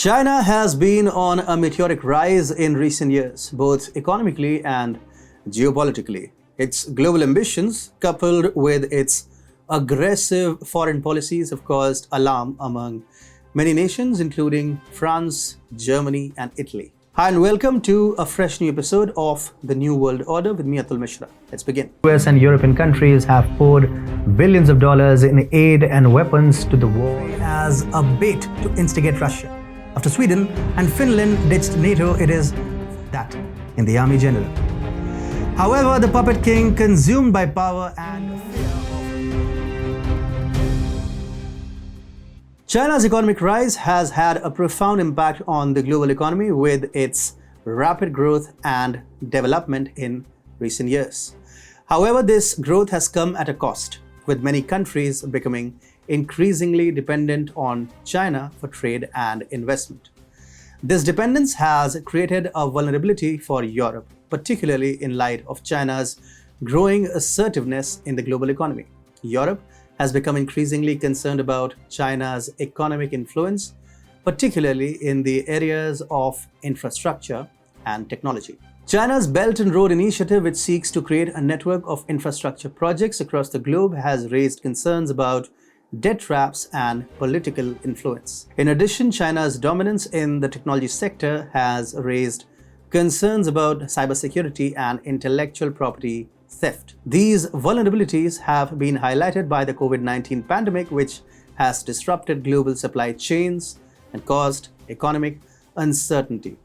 China has been on a meteoric rise in recent years, both economically and geopolitically. Its global ambitions, coupled with its aggressive foreign policies, have caused alarm among many nations, including France, Germany, and Italy. Hi, and welcome to a fresh new episode of The New World Order with me, Atul Mishra. Let's begin. US and European countries have poured billions of dollars in aid and weapons to the war as a bait to instigate Russia. After Sweden and Finland ditched NATO, it is that in the army general. However, the puppet king, consumed by power and fear China's economic rise has had a profound impact on the global economy with its rapid growth and development in recent years. However, this growth has come at a cost, with many countries becoming increasingly dependent on China for trade and investment. This dependence has created a vulnerability for Europe, particularly in light of China's growing assertiveness in the global economy. Europe has become increasingly concerned about China's economic influence, particularly in the areas of infrastructure and technology. China's Belt and Road Initiative, which seeks to create a network of infrastructure projects across the globe, has raised concerns about debt traps and political influence. In addition, China's dominance in the technology sector has raised concerns about cybersecurity and intellectual property theft. These vulnerabilities have been highlighted by the COVID-19 pandemic, which has disrupted global supply chains and caused economic uncertainty.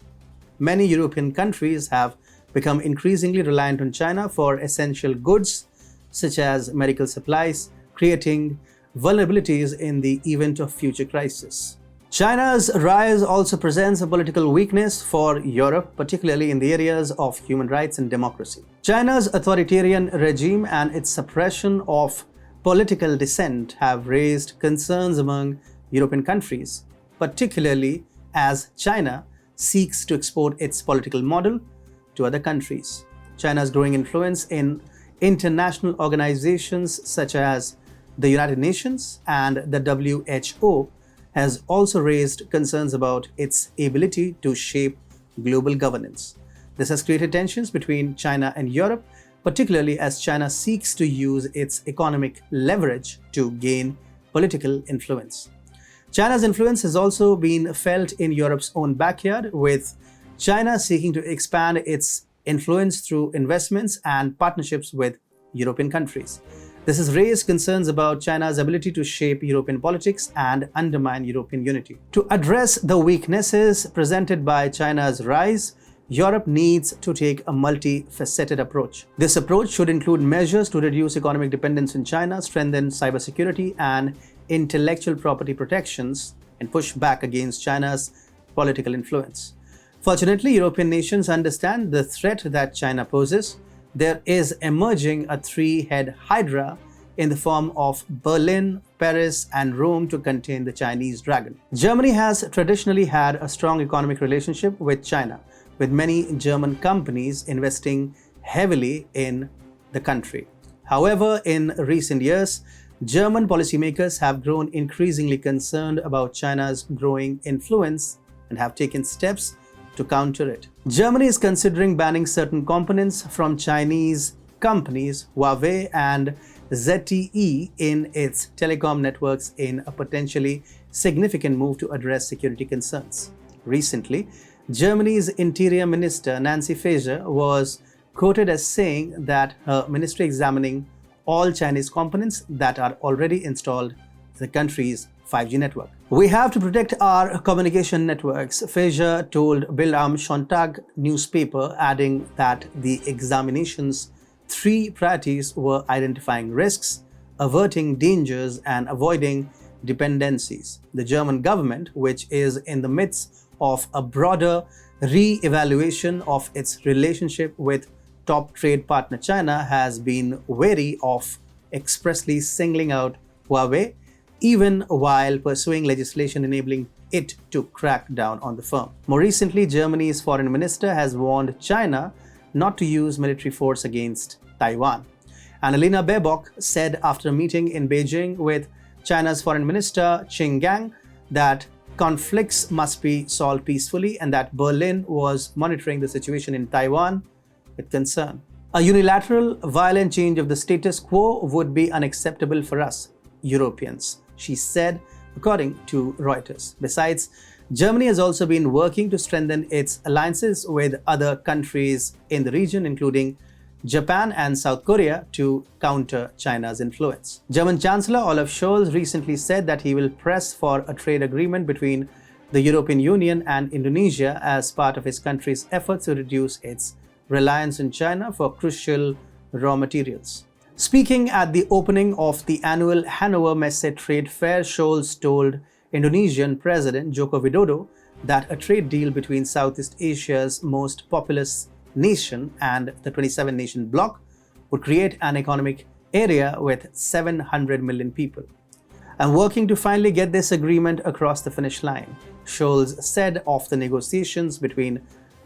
Many European countries have become increasingly reliant on China for essential goods such as medical supplies, creating vulnerabilities in the event of future crisis. China's rise also presents a political weakness for Europe, particularly in the areas of human rights and democracy. China's authoritarian regime and its suppression of political dissent have raised concerns among European countries, particularly as China seeks to export its political model to other countries. China's growing influence in international organizations such as the United Nations and the WHO has also raised concerns about its ability to shape global governance. This has created tensions between China and Europe, particularly as China seeks to use its economic leverage to gain political influence. China's influence has also been felt in Europe's own backyard, with China seeking to expand its influence through investments and partnerships with European countries. This has raised concerns about China's ability to shape European politics and undermine European unity. To address the weaknesses presented by China's rise, Europe needs to take a multifaceted approach. This approach should include measures to reduce economic dependence on China, strengthen cybersecurity and intellectual property protections, and push back against China's political influence. Fortunately, European nations understand the threat that China poses. There is emerging a three-head hydra in the form of Berlin, Paris, and Rome to contain the Chinese dragon. Germany has traditionally had a strong economic relationship with China, with many German companies investing heavily in the country. However, in recent years, German policymakers have grown increasingly concerned about China's growing influence and have taken steps to counter it. Germany is considering banning certain components from Chinese companies Huawei and ZTE in its telecom networks in a potentially significant move to address security concerns. Recently, Germany's Interior Minister Nancy Faeser was quoted as saying that her ministry is examining all Chinese components that are already installed in the country's 5G network. We have to protect our communication networks, Faeser told Bild am Sonntag newspaper, adding that the examination's three priorities were identifying risks, averting dangers, and avoiding dependencies. The German government, which is in the midst of a broader re-evaluation of its relationship with top trade partner China, has been wary of expressly singling out Huawei, even while pursuing legislation enabling it to crack down on the firm. More recently, Germany's foreign minister has warned China not to use military force against Taiwan. Annalena Baerbock said after a meeting in Beijing with China's foreign minister Qin Gang that conflicts must be solved peacefully and that Berlin was monitoring the situation in Taiwan with concern. A unilateral, violent change of the status quo would be unacceptable for us, Europeans, she said, according to Reuters. Besides, Germany has also been working to strengthen its alliances with other countries in the region, including Japan and South Korea, to counter China's influence. German Chancellor Olaf Scholz recently said that he will press for a trade agreement between the European Union and Indonesia as part of his country's efforts to reduce its reliance on China for crucial raw materials. Speaking at the opening of the annual Hannover Messe trade fair, Scholz told Indonesian President Joko Widodo that a trade deal between Southeast Asia's most populous nation and the 27-nation bloc would create an economic area with 700 million people. "I'm working to finally get this agreement across the finish line," Scholz said of the negotiations between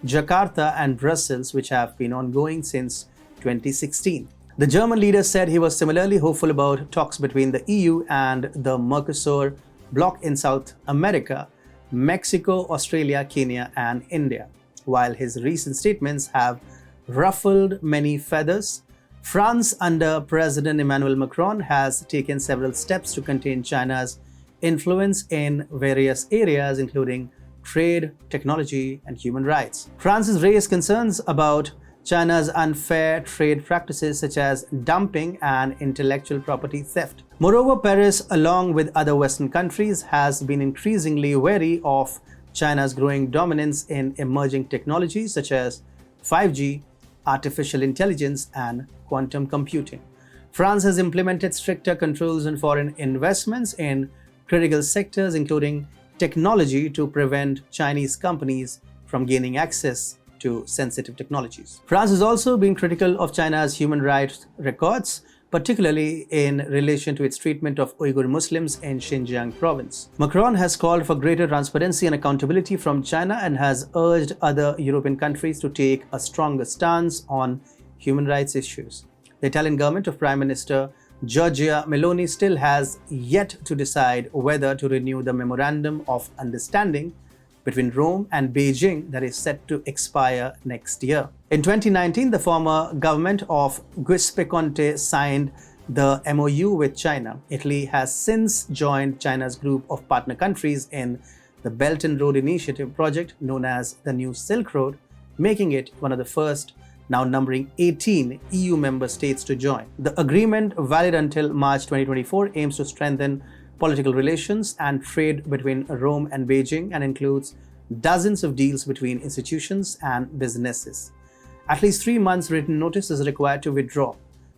Jakarta and Brussels, which have been ongoing since 2016. The German leader said he was similarly hopeful about talks between the EU and the Mercosur bloc in South America, Mexico, Australia, Kenya, and India. While his recent statements have ruffled many feathers, France under President Emmanuel Macron has taken several steps to contain China's influence in various areas, including trade, technology, and human rights. France has raised concerns about China's unfair trade practices such as dumping and intellectual property theft. Moreover, Paris, along with other Western countries, has been increasingly wary of China's growing dominance in emerging technologies such as 5G, artificial intelligence, and quantum computing. France has implemented stricter controls on foreign investments in critical sectors, including technology, to prevent Chinese companies from gaining access to sensitive technologies. France has also been critical of China's human rights records, particularly in relation to its treatment of Uyghur Muslims in Xinjiang province. Macron has called for greater transparency and accountability from China and has urged other European countries to take a stronger stance on human rights issues. The Italian government of Prime Minister Giorgia Meloni still has yet to decide whether to renew the Memorandum of Understanding between Rome and Beijing that is set to expire next year. In 2019, the former government of Giuseppe Conte signed the MOU with China. Italy has since joined China's group of partner countries in the Belt and Road Initiative project known as the New Silk Road, making it one of the first, now numbering 18 EU member states to join. The agreement, valid until March 2024, aims to strengthen political relations and trade between Rome and Beijing and includes dozens of deals between institutions and businesses. At least 3 months written notice is required to withdraw,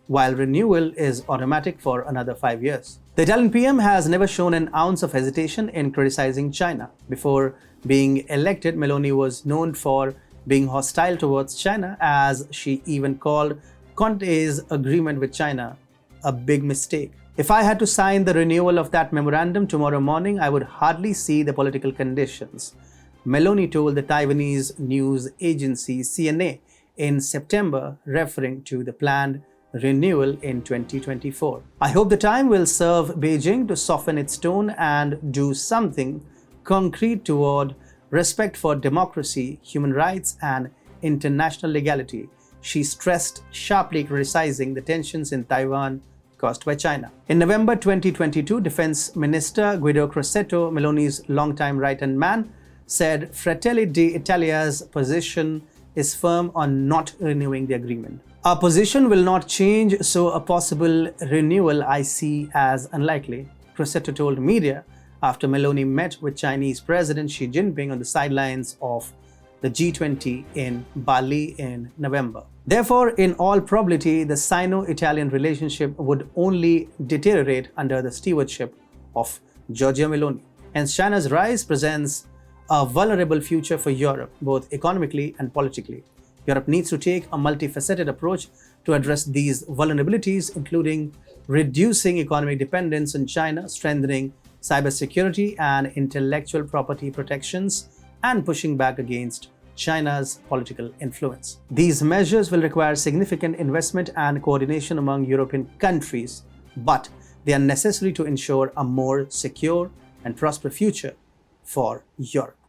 while renewal is automatic for another 5 years. The Italian PM has never shown an ounce of hesitation in criticizing China. Before being elected, Meloni was known for being hostile towards China, as she even called Conte's agreement with China a big mistake. "If I had to sign the renewal of that memorandum tomorrow morning, I would hardly see the political conditions," Meloni told the Taiwanese news agency CNA in September, referring to the planned renewal in 2024. "I hope the time will serve Beijing to soften its tone and do something concrete toward respect for democracy, human rights, and international legality," she stressed, sharply criticizing the tensions in Taiwan caused by China. In November 2022, Defense Minister Guido Crosetto, Meloni's longtime right-hand man, said Fratelli d'Italia's position is firm on not renewing the agreement. "Our position will not change, so a possible renewal I see as unlikely," Crosetto told media after Meloni met with Chinese President Xi Jinping on the sidelines of the G20 in Bali in November. Therefore, in all probability, the Sino-Italian relationship would only deteriorate under the stewardship of Giorgia Meloni. Hence, China's rise presents a vulnerable future for Europe, both economically and politically. Europe needs to take a multifaceted approach to address these vulnerabilities, including reducing economic dependence on China, strengthening cybersecurity and intellectual property protections, and pushing back against China's political influence. These measures will require significant investment and coordination among European countries, but they are necessary to ensure a more secure and prosperous future for Europe.